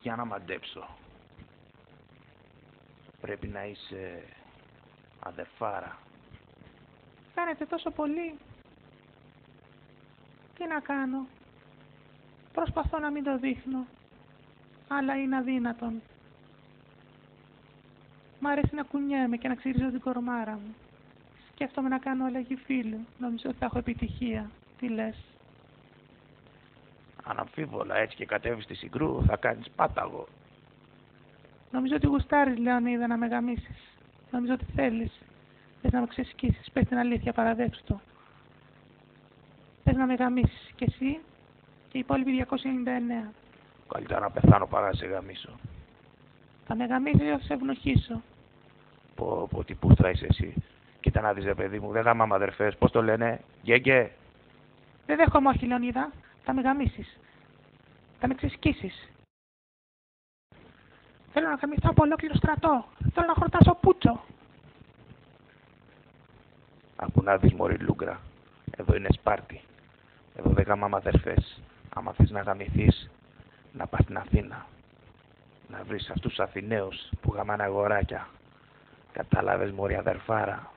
Για να μαντέψω. Πρέπει να είσαι αδερφάρα. Φαίνεται τόσο πολύ. Τι να κάνω. Προσπαθώ να μην το δείχνω. Αλλά είναι αδύνατον. Μ' αρέσει να κουνιέμαι και να ξυρίζω την κορμάρα μου. Σκέφτομαι να κάνω αλλαγή φίλου. Νομίζω ότι θα έχω επιτυχία. Τι λες? Αναμφίβολα, έτσι και κατέβεις στη Συγκρού θα κάνεις πάταγο. Νομίζω ότι γουστάρεις, Λεωνίδα, να με γαμίσεις. Νομίζω ότι θέλεις. Θες να με ξεσκίσεις. Πες την αλήθεια, παραδέξου το. Θες να με γαμίσεις. Και εσύ και οι υπόλοιποι 299. Καλύτερα να πεθάνω παρά να σε γαμίσω. Θα με γαμίσεις ή θα σε ευνοχήσω. Πω, τι πούστρα είσαι εσύ. Κοίτα να δεις, ρε παιδί μου, δεν γαμάμε αδερφές. Πώς το λένε, γκέγκε. Δεν δέχομαι, όχι, Λεωνίδα. Θα με γαμίσεις. Θα με ξεσκίσεις. Θέλω να γαμιστώ από ολόκληρο στρατό. Θέλω να χορτάσω πούτσο. Ακού να δεις, μωρή Λούγκρα. Εδώ είναι Σπάρτη. Εδώ δεν γαμάμε αδερφές. Άμα θες να γαμηθείς, να πας στην Αθήνα. Να βρεις αυτούς τους Αθηναίους που γαμάνε αγοράκια. Κατάλαβες, μωρή αδερφάρα.